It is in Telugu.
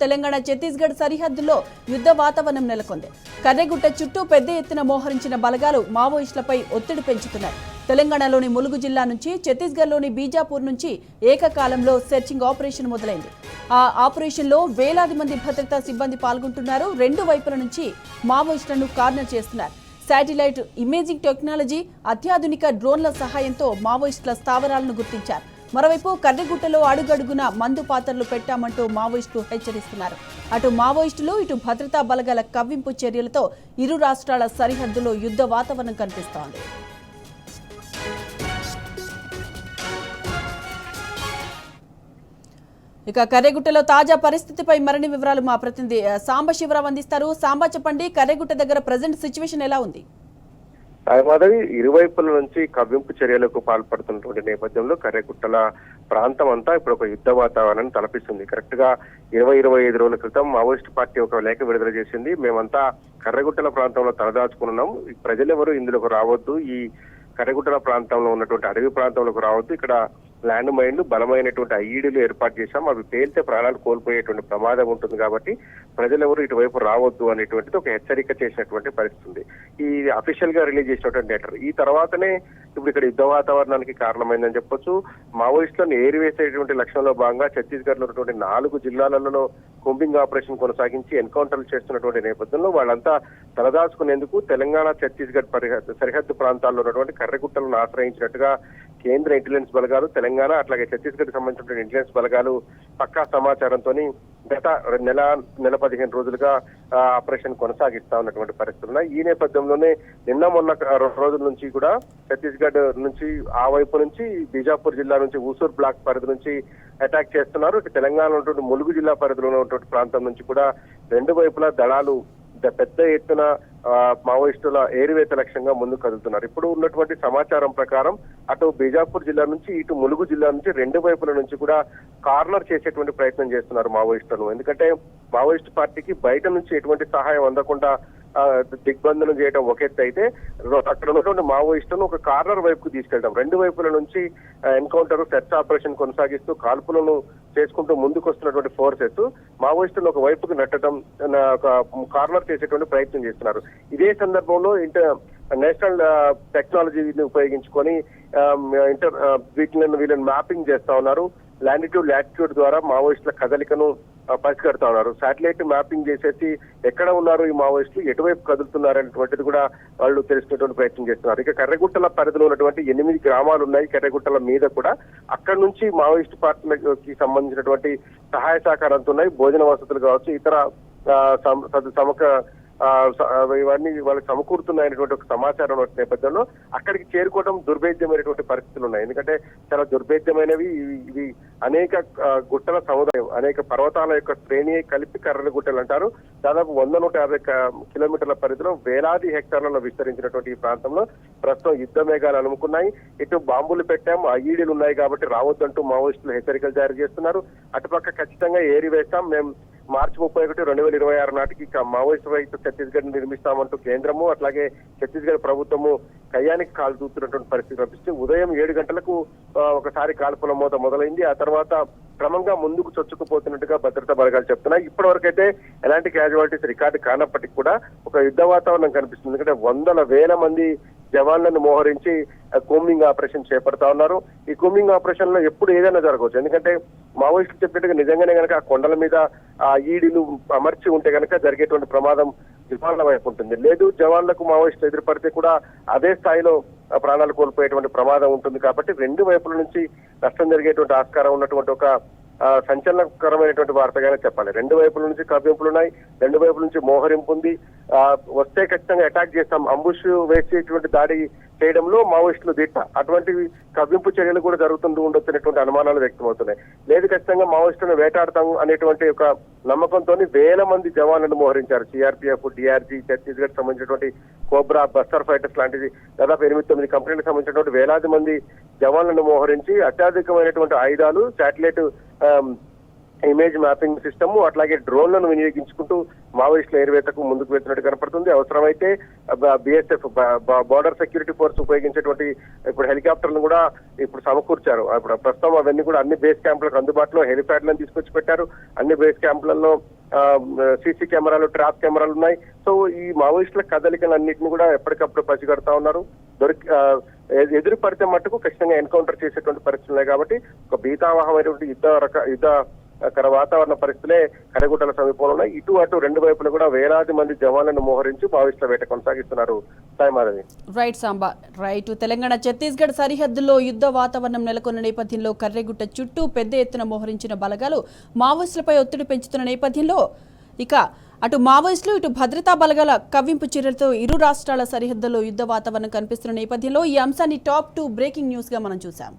తెలంగాణ ఛత్తీస్గఢ్ సరిహద్దుల్లో యుద్ధ వాతావరణం నెలకొంది. కర్రెగుట్ట చుట్టూ పెద్ద ఎత్తున మోహరించిన బలగాలు మావోయిస్టులపై ఒత్తిడి పెంచుతున్నాయి. తెలంగాణలోని ములుగు జిల్లా నుంచి ఛత్తీస్గఢ్లోని బీజాపూర్ నుంచి ఏకకాలంలో సెర్చింగ్ ఆపరేషన్ మొదలైంది. ఆ ఆపరేషన్లో వేలాది మంది భద్రతా సిబ్బంది పాల్గొంటున్నారు. రెండు వైపుల నుంచి మావోయిస్టులను కార్నర్ చేస్తున్నారు. శాటిలైట్ ఇమేజింగ్ టెక్నాలజీ, అత్యాధునిక డ్రోన్ల సహాయంతో మావోయిస్టుల స్థావరాలను గుర్తించారు. మరోవైపు కర్రెగుట్టలో అడుగడుగున మందు పాత్రలు పెట్టామంటూ మావోయిస్టులు హెచ్చరిస్తున్నారు. అటు మావోయిస్టులు ఇటు భద్రతా బలగాల కవ్వింపు చర్యలతో ఇరు రాష్ట్రాల సరిహద్దులో యుద్ధ వాతావరణం కనిపిస్తోంది. ఇక కర్రెగుట్టలో తాజా పరిస్థితిపై మరిన్ని వివరాలు మా ప్రతినిధి సాంబశివరావు అందిస్తారు. సాంబా, చెప్పండి, కర్రెగుట్ట దగ్గర ప్రజెంట్ సిచ్యువేషన్ ఎలా ఉంది? మాధవి, ఇరువైపుల నుంచి కవ్వింపు చర్యలకు పాల్పడుతున్నటువంటి నేపథ్యంలో కర్రెగుట్టల ప్రాంతం అంతా ఇప్పుడు ఒక యుద్ధ వాతావరణాన్ని తలపిస్తుంది. కరెక్ట్ గా 25 రోజుల క్రితం మావోయిస్ట్ పార్టీ ఒక లేఖ విడుదల చేసింది. మేమంతా కర్రెగుట్టల ప్రాంతంలో తలదాచుకున్నాం, ప్రజలెవరూ ఇందులోకి రావద్దు, ఈ కర్రెగుట్టల ప్రాంతంలో ఉన్నటువంటి అడవి ప్రాంతంలోకి రావద్దు, ఇక్కడ ల్యాండ్ మైన్లు బలమైనటువంటి ఐఈడీలు ఏర్పాటు చేశాం, అవి పేలితే ప్రాణాలు కోల్పోయేటువంటి ప్రమాదం ఉంటుంది కాబట్టి ప్రజలెవరూ ఇటువైపు రావద్దు అనేటువంటిది ఒక హెచ్చరిక చేసినటువంటి పరిస్థితి. ఈ అఫీషియల్ గా రిలీజ్ చేసినటువంటి లెటర్ ఈ తర్వాతనే ఇప్పుడు ఇక్కడ యుద్ధ వాతావరణానికి కారణమైందని చెప్పొచ్చు. మావోయిస్టులను ఏరివేసేటువంటి లక్ష్యంలో భాగంగా ఛత్తీస్గఢ్ లో ఉన్నటువంటి 4 జిల్లాలలో కూంబింగ్ ఆపరేషన్ కొనసాగించి ఎన్కౌంటర్లు చేస్తున్నటువంటి నేపథ్యంలో వాళ్ళంతా తలదాచుకునేందుకు తెలంగాణ ఛత్తీస్గఢ్ సరిహద్దు ప్రాంతాల్లో ఉన్నటువంటి కర్రెగుట్టలను ఆశ్రయించినట్టుగా కేంద్ర ఇంటెలిజెన్స్ బలగాలు, తెలంగాణ అట్లాగే ఛత్తీస్గఢ్ సంబంధించిన ఇంటెలిజెన్స్ బలగాలు పక్కా సమాచారంతో గత నెల 15 రోజులుగా ఆపరేషన్ కొనసాగిస్తా ఉన్నటువంటి పరిస్థితులు ఉన్నాయి. ఈ నేపథ్యంలోనే నిన్న మొన్న 2 రోజుల నుంచి కూడా ఛత్తీస్గఢ్ నుంచి ఆ వైపు నుంచి బీజాపూర్ జిల్లా నుంచి ఊసూర్ బ్లాక్ పరిధి నుంచి అటాక్ చేస్తున్నారు. ఇటు తెలంగాణలో ఉన్నటువంటి ములుగు జిల్లా పరిధిలో ఉన్నటువంటి ప్రాంతం నుంచి కూడా రెండు వైపులా దళాలు పెద్ద ఎత్తున మావోయిస్టుల ఏరివేత లక్ష్యంగా ముందుకు కదులుతున్నారు. ఇప్పుడు ఉన్నటువంటి సమాచారం ప్రకారం అటు బీజాపూర్ జిల్లా నుంచి ఇటు ములుగు జిల్లా నుంచి రెండు వైపుల నుంచి కూడా కార్నర్ చేసేటువంటి ప్రయత్నం చేస్తున్నారు మావోయిస్టులను. ఎందుకంటే మావోయిస్ట్ పార్టీకి బయట నుంచి ఎటువంటి సహాయం అందకుండా దిగ్బంధనం చేయడం ఒక ఎత్తు అయితే, అక్కడ ఉన్నటువంటి మావోయిస్టులను ఒక కార్నర్ వైపుకు తీసుకెళ్తాం. రెండు వైపుల నుంచి ఎన్కౌంటర్ సెర్చ్ ఆపరేషన్ కొనసాగిస్తూ కాల్పులను చేసుకుంటూ ముందుకు వస్తున్నటువంటి ఫోర్సెస్ మావోయిస్టులను ఒక వైపుకు నెట్టడం, ఒక కార్నర్ చేసేటువంటి ప్రయత్నం చేస్తున్నారు. ఇదే సందర్భంలో నేషనల్ టెక్నాలజీని ఉపయోగించుకొని వీళ్ళని మ్యాపింగ్ చేస్తా ఉన్నారు. లాంగిట్యూడ్ లాటిట్యూడ్ ద్వారా మావోయిస్టుల కదలికను పసిగడతా ఉన్నారు. శాటిలైట్ మ్యాపింగ్ చేసేసి ఎక్కడ ఉన్నారు ఈ మావోయిస్టులు, ఎటువైపు కదులుతున్నారు అనేటువంటిది కూడా వాళ్ళు తెలుసుకునేటువంటి ప్రయత్నం చేస్తున్నారు. ఇక కర్రెగుట్టల పరిధిలో ఉన్నటువంటి 8 గ్రామాలు ఉన్నాయి. కర్రెగుట్టల మీద కూడా అక్కడ నుంచి మావోయిస్ట్ పార్టీలకి సంబంధించినటువంటి సహాయ సహకారాలు ఉన్నాయి. భోజన వసతులు కావచ్చు, ఇతర ఇవన్నీ వాళ్ళకి సమకూరుతున్నాయనేటువంటి ఒక సమాచారం నేపథ్యంలో అక్కడికి చేరుకోవడం దుర్భేద్యమైనటువంటి పరిస్థితులు ఉన్నాయి. ఎందుకంటే చాలా దుర్భేద్యమైనవి ఇవి. అనేక గుట్టల సముదాయం, అనేక పర్వతాల యొక్క శ్రేణి కలిపి కర్రల గుట్టలు అంటారు. దాదాపు 100-150 కిలోమీటర్ల పరిధిలో వేలాది హెక్టార్లలో విస్తరించినటువంటి ఈ ప్రాంతంలో ప్రస్తుతం యుద్ధ మేఘాలు అలుముకున్నాయి. ఇటు బాంబులు పెట్టాం, ఐఈడీలు ఉన్నాయి కాబట్టి రావద్దంటూ మావోయిస్టులు హెచ్చరికలు జారీ చేస్తున్నారు. అటుపక్క ఖచ్చితంగా ఏరివేస్తాం, మేము మార్చి 31, 2026 నాటికి మావోయిస్టు రహిత ఛత్తీస్గఢ్ నిర్మిస్తామంటూ కేంద్రము అట్లాగే ఛత్తీస్గఢ్ ప్రభుత్వము కయ్యానికి కాలు దూస్తున్నటువంటి పరిస్థితి కనిపిస్తే ఉదయం 7 గంటలకు ఒకసారి కాల్పుల మోత మొదలైంది. ఆ తర్వాత క్రమంగా ముందుకు చొచ్చుకుపోతున్నట్టుగా భద్రతా బలగాలు చెప్తున్నాయి. ఇప్పటి వరకైతే ఎలాంటి క్యాజువాలిటీస్ రికార్డు కానప్పటికీ కూడా ఒక యుద్ధ వాతావరణం కనిపిస్తుంది. ఎందుకంటే 100,000 మంది జవాన్లను మోహరించి కూంబింగ్ ఆపరేషన్ చేపడతా ఉన్నారు. ఈ కూంబింగ్ ఆపరేషన్ లో ఎప్పుడు ఏదైనా జరగవచ్చు. ఎందుకంటే మావోయిస్టులు చెప్పినట్టుగా నిజంగానే కనుక ఆ కొండల మీద ఆ ఈడీలు అమర్చి ఉంటే కనుక జరిగేటువంటి ప్రమాదం జవాన్ల వైపు ఉంటుంది. లేదు, జవాన్లకు మావోయిస్టులు ఎదురుపడితే కూడా అదే స్థాయిలో ప్రాణాలు కోల్పోయేటువంటి ప్రమాదం ఉంటుంది. కాబట్టి రెండు వైపుల నుంచి నష్టం జరిగేటువంటి ఆస్కారం ఉన్నటువంటి ఒక సంచలనకరమైనటువంటి వార్తగానే చెప్పాలి. రెండు వైపుల నుంచి కవ్వింపులు ఉన్నాయి, రెండు వైపుల నుంచి మోహరింపు ఉంది. వస్తే ఖచ్చితంగా అటాక్ చేస్తాం, అంబుష్ వేసేటువంటి దాడి చేయడంలో మావోయిస్టులు దిట్ట. అటువంటి కవ్వింపు చర్యలు కూడా ఉండొచ్చినటువంటి అనుమానాలు వ్యక్తమవుతున్నాయి. లేదు, ఖచ్చితంగా మావోయిస్టులను వేటాడతాం అనేటువంటి ఒక నమ్మకంతో వేల మంది జవాన్లను మోహరించారు. సిఆర్పిఎఫ్, డిఆర్జీ, ఛత్తీస్గఢ్ సంబంధించినటువంటి కోబ్రా, బస్టర్ ఫైటర్స్ లాంటిది దాదాపు 8-9 కంపెనీలకు సంబంధించినటువంటి వేలాది మంది జవాన్లను మోహరించి అత్యధికమైనటువంటి ఆయుధాలు, శాటిలైట్ ఇమేజ్ మ్యాపింగ్ సిస్టమ్ అట్లాగే డ్రోన్లను వినియోగించుకుంటూ మావోయిస్టుల ఏరివేతకు ముందుకు వెళ్తున్నట్టు కనపడుతుంది. అవసరమైతే బిఎస్ఎఫ్ బార్డర్ సెక్యూరిటీ ఫోర్స్ ఉపయోగించేటువంటి ఇప్పుడు హెలికాప్టర్లను కూడా ఇప్పుడు సమకూర్చారు. ఇప్పుడు ప్రస్తుతం అవన్నీ కూడా అన్ని బేస్ క్యాంపులకు అందుబాటులో హెలిప్యాడ్లను తీసుకొచ్చి పెట్టారు. అన్ని బేస్ క్యాంపులలో సీసీ కెమెరాలు, ట్రాప్ కెమెరాలు ఉన్నాయి. సో ఈ మావోయిస్టుల కదలికలన్నింటినీ కూడా ఎప్పటికప్పుడు పసిగడతా ఉన్నారు. ఎదురు పడితే మట్టుకు ఖచ్చితంగా ఎన్కౌంటర్ చేసేటువంటి పరిస్థితులు ఉన్నాయి. కాబట్టి ఒక భీతావహమైనటువంటి యుద్ధకర వాతావరణ పరిస్థితులే కర్రెగుట్టల సమీపంలో ఉన్నాయి. ఇటు అటు రెండు వైపులు కూడా వేలాది మంది జవాన్లను మోహరించి మావోయిస్టుల వేట కొనసాగిస్తున్నారు. సాయిమాధవి. Right Samba, right. తెలంగాణ ఛత్తీస్గఢ్ సరిహద్దుల్లో యుద్ధ వాతావరణం నెలకొన్న నేపథ్యంలో కర్రెగుట్ట చుట్టూ పెద్ద ఎత్తున మోహరించిన బలగాలు మావోయిస్టులపై ఒత్తిడి పెంచుతున్న నేపథ్యంలో ఇక అటు మావోయిస్టులు ఇటు భద్రతా బలగాల కవ్వింపు చర్యలతో ఇరు రాష్ట్రాల సరిహద్దుల్లో యుద్ధ వాతావరణం కనిపిస్తున్న నేపథ్యంలో ఈ అంశాన్ని టాప్ 2 బ్రేకింగ్ న్యూస్ గా మనం చూసాం.